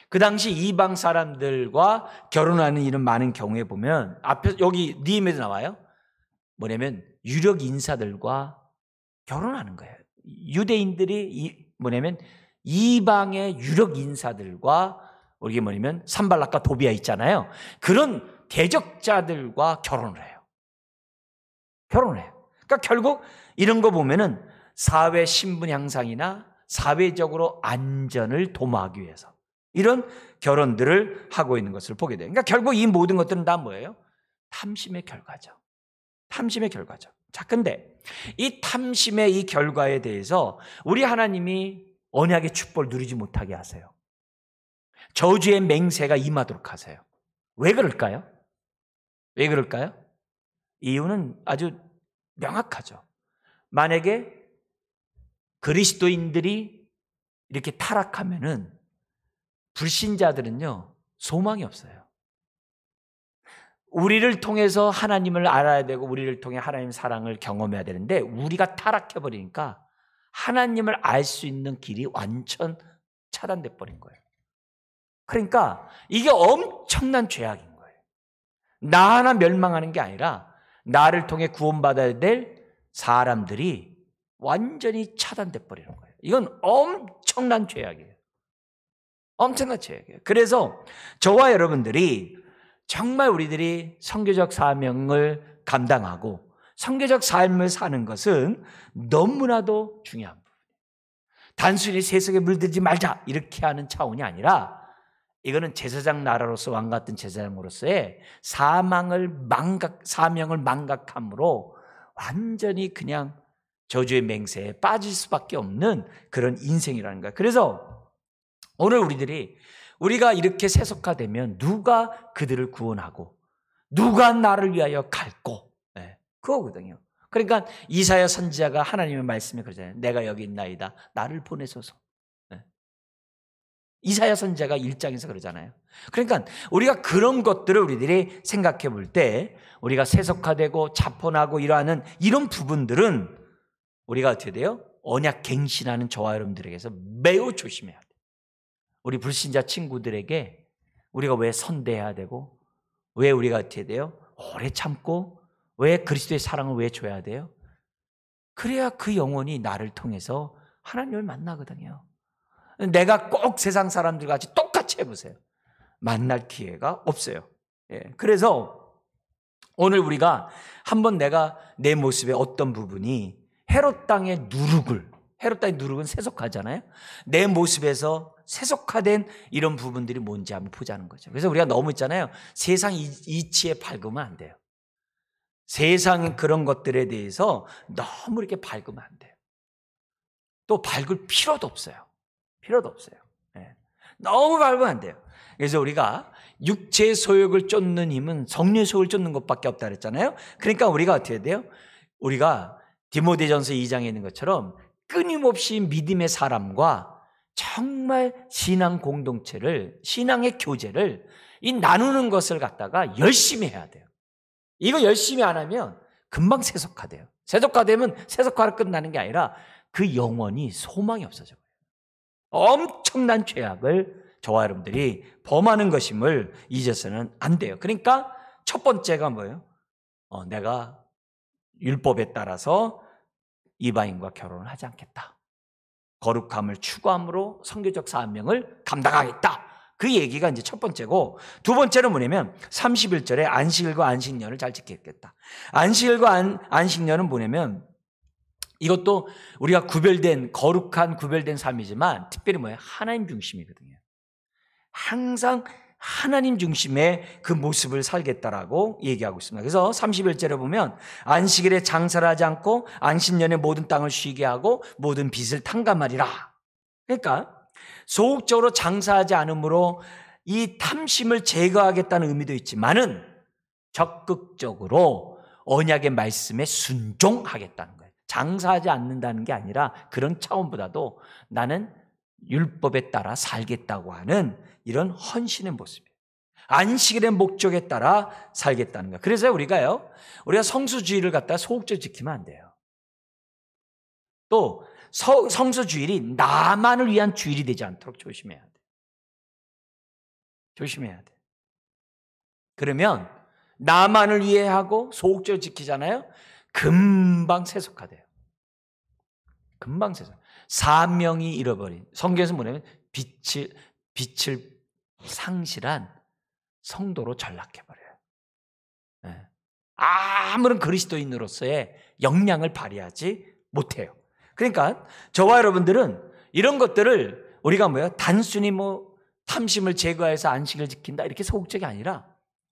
그 당시 이방 사람들과 결혼하는 이런 많은 경우에 보면, 앞에 여기 느헤미야에도 나와요. 뭐냐면 유력 인사들과 결혼하는 거예요. 유대인들이 뭐냐면 이방의 유력 인사들과, 이게 뭐냐면 산발락과 도비아 있잖아요. 그런 대적자들과 결혼을 해요. 그러니까 결국 이런 거 보면은 사회 신분 향상이나 사회적으로 안전을 도모하기 위해서 이런 결혼들을 하고 있는 것을 보게 돼요. 그러니까 결국 이 모든 것들은 다 뭐예요? 탐심의 결과죠. 탐심의 결과죠. 자, 근데 이 탐심의 이 결과에 대해서 우리 하나님이 언약의 축복을 누리지 못하게 하세요. 저주의 맹세가 임하도록 하세요. 왜 그럴까요? 왜 그럴까요? 이유는 아주 명확하죠. 만약에 그리스도인들이 이렇게 타락하면은 불신자들은요 소망이 없어요. 우리를 통해서 하나님을 알아야 되고 우리를 통해 하나님의 사랑을 경험해야 되는데, 우리가 타락해버리니까 하나님을 알 수 있는 길이 완전 차단돼 버린 거예요. 그러니까 이게 엄청난 죄악인 거예요. 나 하나 멸망하는 게 아니라 나를 통해 구원받아야 될 사람들이 완전히 차단돼 버리는 거예요. 이건 엄청난 죄악이에요. 엄청난 죄악이에요. 그래서 저와 여러분들이 정말 우리들이 선교적 사명을 감당하고 선교적 삶을 사는 것은 너무나도 중요한 부분이에요. 단순히 세속에 물들지 말자 이렇게 하는 차원이 아니라, 이거는 제사장 나라로서 왕 같은 제사장으로서의 사명을 망각함으로 완전히 그냥 저주의 맹세에 빠질 수밖에 없는 그런 인생이라는 거예요. 그래서 오늘 우리가 이렇게 세속화되면 누가 그들을 구원하고 누가 나를 위하여 갈고, 그거거든요. 그러니까 이사야 선지자가 하나님의 말씀에 그러잖아요. 내가 여기 있나이다, 나를 보내소서. 이사야 선지자가 1장에서 그러잖아요. 그러니까 우리가 그런 것들을 우리들이 생각해 볼 때, 우리가 세속화되고 자폰하고 이러한 이런 부분들은 우리가 어떻게 돼요? 언약 갱신하는 저와 여러분들에게서 매우 조심해야 돼요. 우리 불신자 친구들에게 우리가 왜 선대해야 되고, 왜 우리가 어떻게 돼요? 오래 참고, 왜 그리스도의 사랑을 왜 줘야 돼요? 그래야 그 영혼이 나를 통해서 하나님을 만나거든요. 내가 꼭 세상 사람들 같이 똑같이 해보세요. 만날 기회가 없어요. 그래서 오늘 우리가 한번 내가 내 모습의 어떤 부분이 헤롯 땅의 헤롯 땅의 누룩은 세속화잖아요. 내 모습에서 세속화된 이런 부분들이 뭔지 한번 보자는 거죠. 그래서 우리가 너무 있잖아요. 세상 이치에 밝으면 안 돼요. 세상 그런 것들에 대해서 너무 이렇게 밝으면 안 돼요. 또 밝을 필요도 없어요. 필요도 없어요. 너무 밝으면 안 돼요. 그래서 우리가 육체의 소욕을 쫓는 힘은 성령의 소욕을 쫓는 것밖에 없다 그랬잖아요. 그러니까 우리가 어떻게 해야 돼요? 우리가 디모데전서 2장에 있는 것처럼 끊임없이 믿음의 사람과 정말 신앙 공동체를, 신앙의 교제를 이 나누는 것을 갖다가 열심히 해야 돼요. 이거 열심히 안 하면 금방 세속화돼요. 세속화되면 세속화로 끝나는 게 아니라 그 영혼이 소망이 없어져요. 엄청난 죄악을 저와 여러분들이 범하는 것임을 잊어서는 안 돼요. 그러니까 첫 번째가 뭐예요? 내가 율법에 따라서 이방인과 결혼을 하지 않겠다. 거룩함을 추구함으로 선교적 사명을 감당하겠다. 그 얘기가 이제 첫 번째고, 두 번째는 뭐냐면 31절에 안식일과 안식년을 잘 지키겠다. 안식일과 안식년은 뭐냐면 이것도 우리가 거룩한 구별된 삶이지만 특별히 뭐예요? 하나님 중심이거든요. 항상 하나님 중심의 그 모습을 살겠다라고 얘기하고 있습니다. 그래서 31절에 보면 안식일에 장사를 하지 않고 안식년에 모든 땅을 쉬게 하고 모든 빚을 탕감하리라. 그러니까 소극적으로 장사하지 않으므로 이 탐심을 제거하겠다는 의미도 있지만은 적극적으로 언약의 말씀에 순종하겠다는 거예요. 장사하지 않는다는 게 아니라 그런 차원보다도 나는 율법에 따라 살겠다고 하는 이런 헌신의 모습이에요. 안식일의 목적에 따라 살겠다는 거예요. 그래서 우리가 성수주의를 갖다 소극적으로 지키면 안 돼요. 또 성수주일이 나만을 위한 주일이 되지 않도록 조심해야 돼. 조심해야 돼. 그러면 나만을 위해 하고 소극적으로 지키잖아요. 금방 세속화돼요. 금방 세속. 사명이 잃어버린. 성경에서 뭐냐면 빛을 상실한 성도로 전락해버려요. 아무런 그리스도인으로서의 역량을 발휘하지 못해요. 그러니까 저와 여러분들은 이런 것들을 우리가 단순히 탐심을 제거해서 안식을 지킨다 이렇게 소극적이 아니라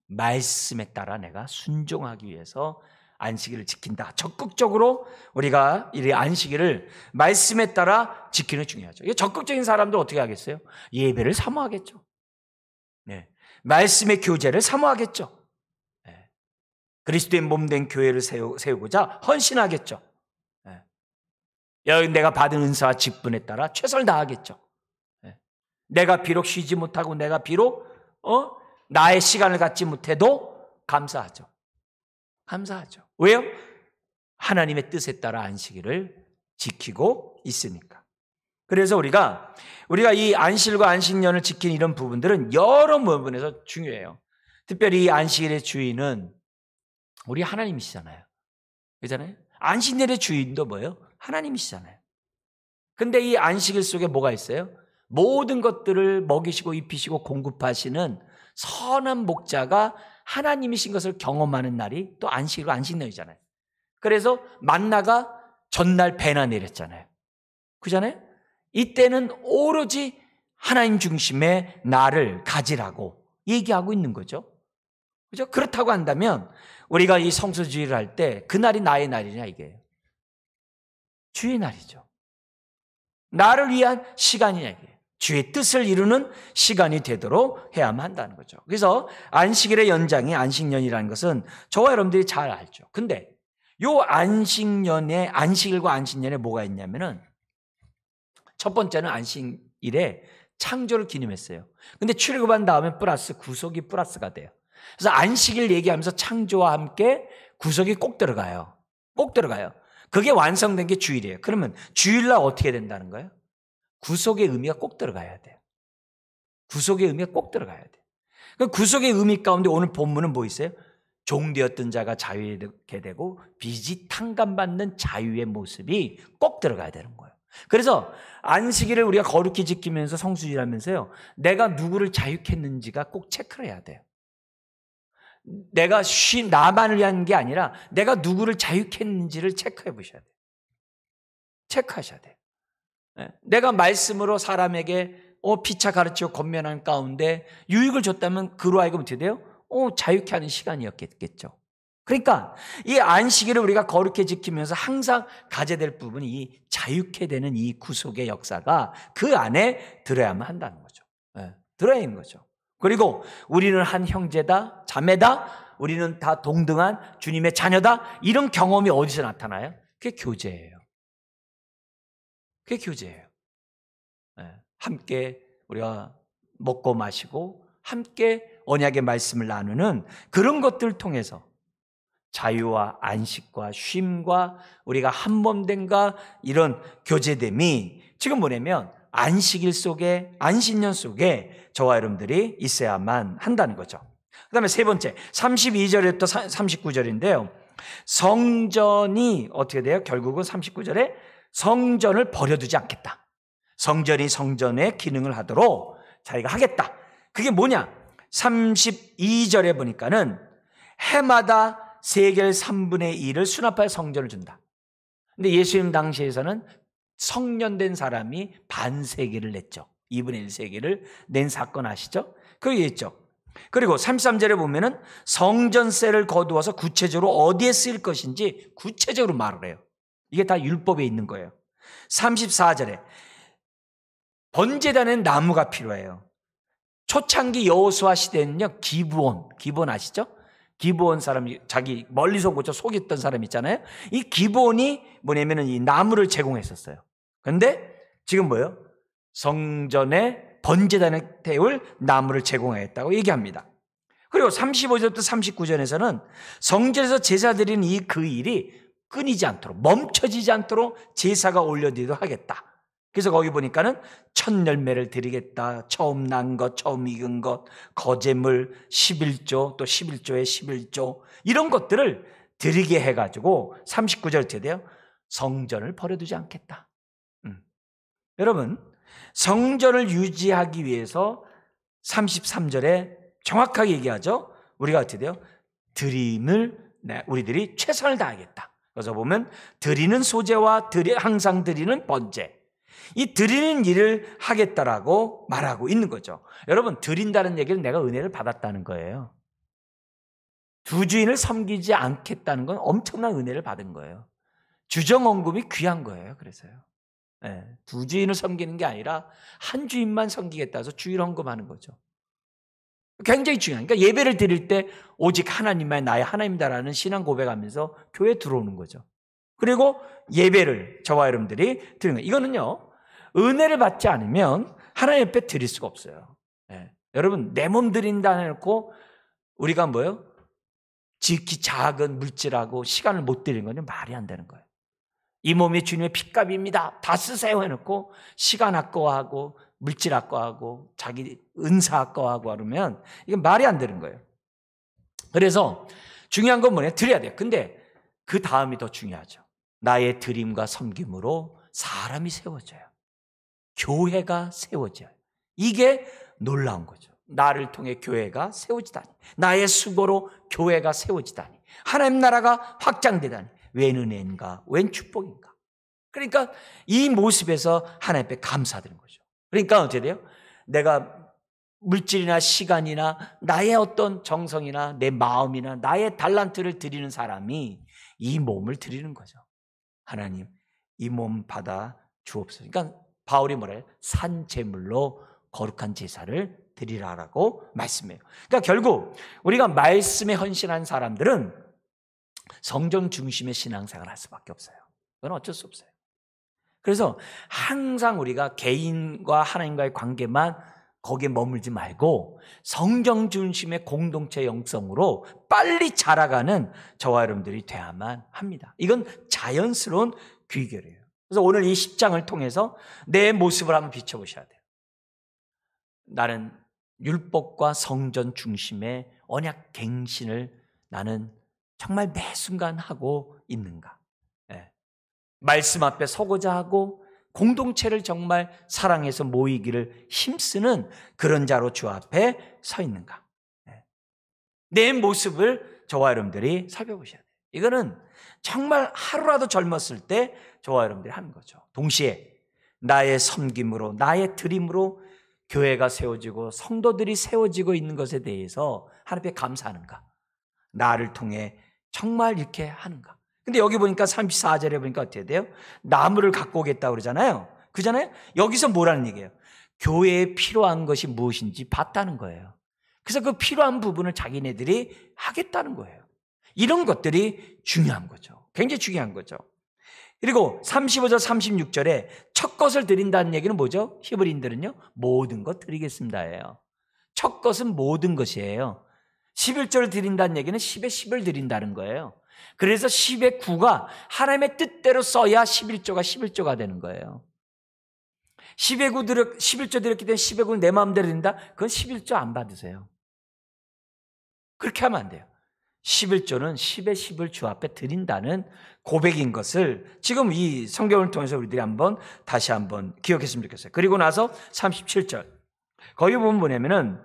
말씀에 따라 내가 순종하기 위해서 안식일을 지킨다. 적극적으로 우리가 이 안식일을 말씀에 따라 지키는 게 중요하죠. 적극적인 사람들 어떻게 하겠어요? 예배를 사모하겠죠. 말씀의 교제를 사모하겠죠. 그리스도의 몸된 교회를 세우고자 헌신하겠죠. 내가 받은 은사와 직분에 따라 최선을 다하겠죠. 내가 비록 쉬지 못하고 내가 비록 나의 시간을 갖지 못해도 감사하죠. 감사하죠. 왜요? 하나님의 뜻에 따라 안식일을 지키고 있으니까. 그래서 우리가 이 안식일과 안식년을 지킨 이런 부분들은 여러 부분에서 중요해요. 특별히 이 안식일의 주인은 우리 하나님이시잖아요. 그렇잖아요? 안식일의 주인도 뭐예요? 하나님이시잖아요. 근데 이 안식일 속에 뭐가 있어요? 모든 것들을 먹이시고 입히시고 공급하시는 선한 목자가 하나님이신 것을 경험하는 날이 또 안식일과 안식년이잖아요. 그래서 만나가 전날 배나 내렸잖아요. 그잖아요? 이때는 오로지 하나님 중심의 날을 가지라고 얘기하고 있는 거죠. 그죠? 그렇다고 한다면 우리가 이 성수주의를 할 때 그날이 나의 날이냐 이게 주의 날이죠. 나를 위한 시간이냐 이게 주의 뜻을 이루는 시간이 되도록 해야만 한다는 거죠. 그래서 안식일의 연장이 안식년이라는 것은 저와 여러분들이 잘 알죠. 근데 요 안식일과 안식년에 뭐가 있냐면은 첫 번째는 안식일에 창조를 기념했어요. 근데 출애굽한 다음에 구속이 플러스가 돼요. 그래서 안식일 얘기하면서 창조와 함께 구속이 꼭 들어가요. 꼭 들어가요. 그게 완성된 게 주일이에요. 그러면 주일날 어떻게 된다는 거예요? 구속의 의미가 꼭 들어가야 돼요. 구속의 의미가 꼭 들어가야 돼요. 구속의 의미 가운데 오늘 본문은 뭐 있어요? 종되었던 자가 자유케 되고 빚이 탕감받는 자유의 모습이 꼭 들어가야 되는 거예요. 그래서 안식일을 우리가 거룩히 지키면서 성수일하면서요, 내가 누구를 자유케 했는지가 꼭 체크를 해야 돼요. 내가 나만을 위한 게 아니라 내가 누구를 자유케 했는지를 체크해 보셔야 돼요. 체크하셔야 돼요. 내가 말씀으로 사람에게 피차 가르치고 권면하는 가운데 유익을 줬다면 그로 하여금 어떻게 돼요? 자유케 하는 시간이었겠죠. 그러니까 이 안식일을 우리가 거룩히 지키면서 항상 가져야 될 부분이 이 자유케 되는 이 구속의 역사가 그 안에 들어야만 한다는 거죠. 들어야 있는 거죠. 그리고 우리는 한 형제다, 자매다, 우리는 다 동등한 주님의 자녀다, 이런 경험이 어디서 나타나요? 그게 교제예요. 그게 교제예요. 함께 우리가 먹고 마시고 함께 언약의 말씀을 나누는 그런 것들을 통해서 자유와 안식과 쉼과 우리가 한 몸 된가 이런 교제됨이 지금 뭐냐면 안식일 속에, 안식년 속에 저와 여러분들이 있어야만 한다는 거죠. 그 다음에 세 번째 32절부터 39절인데요 성전이 어떻게 돼요? 결국은 39절에 성전을 버려두지 않겠다. 성전이 성전의 기능을 하도록 자기가 하겠다. 그게 뭐냐? 32절에 보니까는 해마다 세겔 3분의 1을 수납할 성전을 준다. 근데 예수님 당시에서는 성년된 사람이 반세겔을 냈죠. 2분의 1 세겔을 낸 사건 아시죠? 그게 있죠. 그리고 33절에 보면은 성전세를 거두어서 구체적으로 어디에 쓰일 것인지 구체적으로 말을 해요. 이게 다 율법에 있는 거예요. 34절에 번제단에는 나무가 필요해요. 초창기 여호수아 시대는요, 기브온 아시죠? 기브온 사람이 자기 멀리서 보자 속였던 사람 있잖아요. 이 기브온이 뭐냐면은 이 나무를 제공했었어요. 그런데 지금 뭐예요? 성전에 번제단에 태울 나무를 제공하였다고 얘기합니다. 그리고 35절부터 39절에서는 성전에서 제사 드리는 그 일이 끊이지 않도록, 멈춰지지 않도록 제사가 올려드리도록 하겠다. 그래서 거기 보니까는 첫 열매를 드리겠다. 처음 난 것, 처음 익은 것, 거제물 11조, 또 11조에 11조 이런 것들을 드리게 해가지고 39절 어떻게 돼요? 성전을 버려두지 않겠다. 여러분, 성전을 유지하기 위해서 33절에 정확하게 얘기하죠. 우리가 어떻게 돼요? 드림을 우리들이 최선을 다하겠다. 그래서 보면 드리는 소재와 항상 드리는 번제, 이 드리는 일을 하겠다라고 말하고 있는 거죠. 여러분, 드린다는 얘기는 내가 은혜를 받았다는 거예요. 두 주인을 섬기지 않겠다는 건 엄청난 은혜를 받은 거예요. 주정언급이 귀한 거예요. 그래서요. 두 주인을 섬기는 게 아니라 한 주인만 섬기겠다 해서 주일 헌금하는 거죠. 굉장히 중요한. 그러니까 예배를 드릴 때 오직 하나님만 나의 하나님이다라는 신앙 고백하면서 교회에 들어오는 거죠. 그리고 예배를 저와 여러분들이 드리는 거예요. 이거는요, 은혜를 받지 않으면 하나님 앞에 드릴 수가 없어요. 여러분, 내 몸 드린다 해놓고 우리가 뭐예요? 지극히 작은 물질하고 시간을 못 드리는 건 말이 안 되는 거예요. 이 몸이 주님의 핏값입니다. 다 쓰세요 해놓고 시간 아까워하고 물질 아까워하고 자기 은사 아까워하고 그러면 이건 말이 안 되는 거예요. 그래서 중요한 건 뭐냐? 드려야 돼요. 근데 그 다음이 더 중요하죠. 나의 드림과 섬김으로 사람이 세워져요. 교회가 세워져요. 이게 놀라운 거죠. 나를 통해 교회가 세워지다니, 나의 수고로 교회가 세워지다니, 하나님 나라가 확장되다니, 웬 은혜인가, 웬 축복인가. 그러니까 이 모습에서 하나님 앞에 감사드리는 거죠. 그러니까 어떻게 돼요? 내가 물질이나 시간이나 나의 어떤 정성이나 내 마음이나 나의 달란트를 드리는 사람이 이 몸을 드리는 거죠. 하나님, 이 몸 받아 주옵소서. 그러니까 바울이 뭐래요? 산제물로 거룩한 제사를 드리라라고 말씀해요. 그러니까 결국 우리가 말씀에 헌신한 사람들은 성전 중심의 신앙생활을 할 수밖에 없어요. 그건 어쩔 수 없어요. 그래서 항상 우리가 개인과 하나님과의 관계만 거기에 머물지 말고 성경 중심의 공동체 영성으로 빨리 자라가는 저와 여러분들이 돼야만 합니다. 이건 자연스러운 귀결이에요. 그래서 오늘 이 10장을 통해서 내 모습을 한번 비춰보셔야 돼요. 나는 율법과 성전 중심의 언약 갱신을 나는 정말 매 순간 하고 있는가? 예. 말씀 앞에 서고자 하고 공동체를 정말 사랑해서 모이기를 힘쓰는 그런 자로 주 앞에 서 있는가? 예. 내 모습을 저와 여러분들이 살펴보셔야 돼요. 이거는 정말 하루라도 젊었을 때 저와 여러분들이 하는 거죠. 동시에 나의 섬김으로, 나의 드림으로 교회가 세워지고 성도들이 세워지고 있는 것에 대해서 하나님께 감사하는가? 나를 통해 정말 이렇게 하는가? 근데 여기 보니까 34절에 보니까 어떻게 돼요? 나무를 갖고 오겠다고 그러잖아요. 그잖아요? 여기서 뭐라는 얘기예요? 교회에 필요한 것이 무엇인지 봤다는 거예요. 그래서 그 필요한 부분을 자기네들이 하겠다는 거예요. 이런 것들이 중요한 거죠. 굉장히 중요한 거죠. 그리고 35절 36절에 첫 것을 드린다는 얘기는 뭐죠? 히브리인들은요, 모든 것 드리겠습니다예요. 첫 것은 모든 것이에요. 11절을 드린다는 얘기는 10의 10을 드린다는 거예요. 그래서 10의 9가 하나님의 뜻대로 써야 11조가 11조가 되는 거예요. 10의 9 11조 드렸기 때문에 10의 9는 내 마음대로 드린다? 그건 11조 안 받으세요. 그렇게 하면 안 돼요. 11조는 10의 10을 주 앞에 드린다는 고백인 것을 지금 이 성경을 통해서 우리들이 다시 한번 기억했으면 좋겠어요. 그리고 나서 37절. 거기 보면 뭐냐면은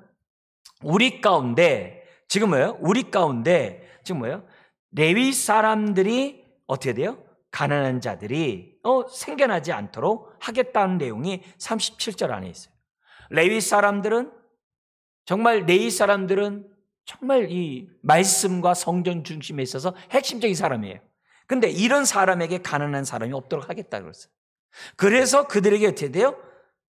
우리 가운데 지금 뭐예요? 우리 가운데 지금 뭐예요? 레위 사람들이 어떻게 돼요? 가난한 자들이 생겨나지 않도록 하겠다는 내용이 37절 안에 있어요. 레위 사람들은 정말 이 말씀과 성전 중심에 있어서 핵심적인 사람이에요. 근데 이런 사람에게 가난한 사람이 없도록 하겠다고 그랬어요. 그래서 그들에게 어떻게 돼요?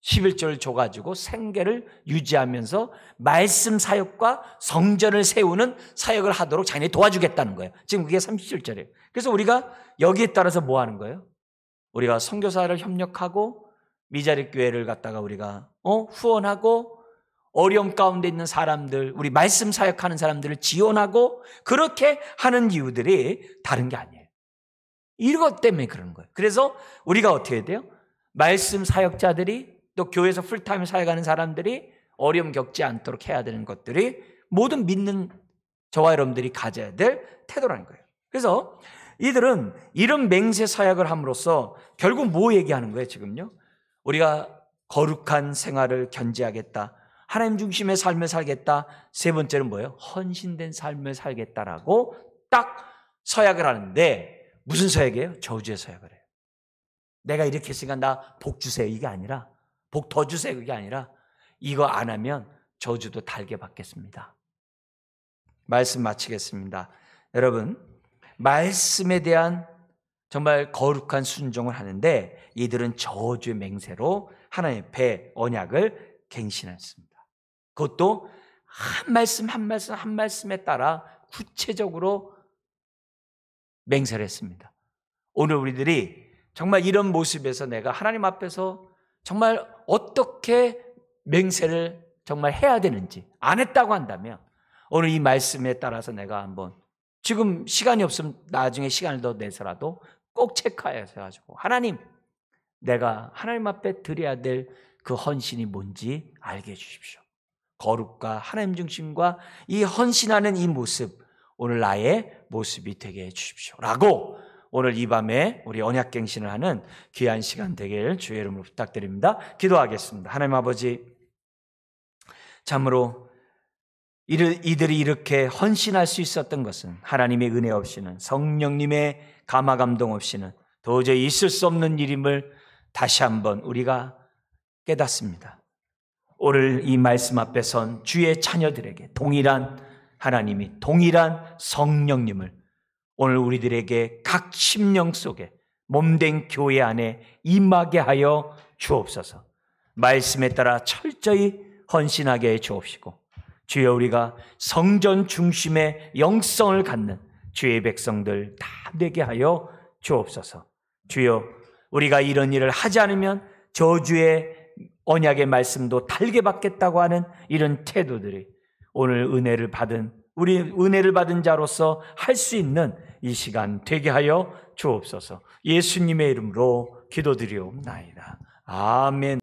11조를 줘가지고 생계를 유지하면서 말씀 사역과 성전을 세우는 사역을 하도록 자기네 도와주겠다는 거예요. 지금 그게 37절이에요. 그래서 우리가 여기에 따라서 뭐 하는 거예요? 우리가 선교사를 협력하고 미자립 교회를 갖다가 우리가 후원하고 어려움 가운데 있는 사람들, 우리 말씀 사역하는 사람들을 지원하고 그렇게 하는 이유들이 다른 게 아니에요. 이것 때문에 그러는 거예요. 그래서 우리가 어떻게 해야 돼요? 말씀 사역자들이 또 교회에서 풀타임 사역하는 사람들이 어려움 겪지 않도록 해야 되는 것들이 모든 믿는 저와 여러분들이 가져야 될 태도라는 거예요. 그래서 이들은 이런 맹세 사역을 함으로써 결국 뭐 얘기하는 거예요, 지금요? 우리가 거룩한 생활을 견지하겠다. 하나님 중심의 삶을 살겠다. 세 번째는 뭐예요? 헌신된 삶을 살겠다라고 딱 서약을 하는데 무슨 서약이에요? 저주의 서약을 해요. 내가 이렇게 했으니까 나 복 주세요 이게 아니라 복 더 주세요 그게 아니라 이거 안 하면 저주도 달게 받겠습니다. 말씀 마치겠습니다. 여러분 말씀에 대한 정말 거룩한 순종을 하는데 이들은 저주의 맹세로 하나님의 배 언약을 갱신했습니다. 그것도 한 말씀 한 말씀 한 말씀에 따라 구체적으로 맹세를 했습니다. 오늘 우리들이 정말 이런 모습에서 내가 하나님 앞에서 정말 어떻게 맹세를 정말 해야 되는지 안 했다고 한다면 오늘 이 말씀에 따라서 내가 한번 지금 시간이 없으면 나중에 시간을 더 내서라도 꼭 체크해서 가지고 하나님 내가 하나님 앞에 드려야 될 그 헌신이 뭔지 알게 해주십시오. 거룩과 하나님 중심과 이 헌신하는 이 모습 오늘 나의 모습이 되게 해주십시오 라고 오늘 이 밤에 우리 언약갱신을 하는 귀한 시간 되길 주의 이름으로 부탁드립니다. 기도하겠습니다. 하나님 아버지 참으로 이들이 이렇게 헌신할 수 있었던 것은 하나님의 은혜 없이는 성령님의 감화감동 없이는 도저히 있을 수 없는 일임을 다시 한번 우리가 깨닫습니다. 오늘 이 말씀 앞에 선 주의 자녀들에게 동일한 하나님이 동일한 성령님을 오늘 우리들에게 각 심령 속에 몸된 교회 안에 임하게 하여 주옵소서. 말씀에 따라 철저히 헌신하게 해 주옵시고 주여 우리가 성전 중심의 영성을 갖는 주의 백성들 다 되게 하여 주옵소서. 주여 우리가 이런 일을 하지 않으면 저주의 언약의 말씀도 달게 받겠다고 하는 이런 태도들이 오늘 은혜를 받은 우리 은혜를 받은 자로서 할 수 있는 이 시간 되게 하여 주옵소서. 예수님의 이름으로 기도드리옵나이다. 아멘.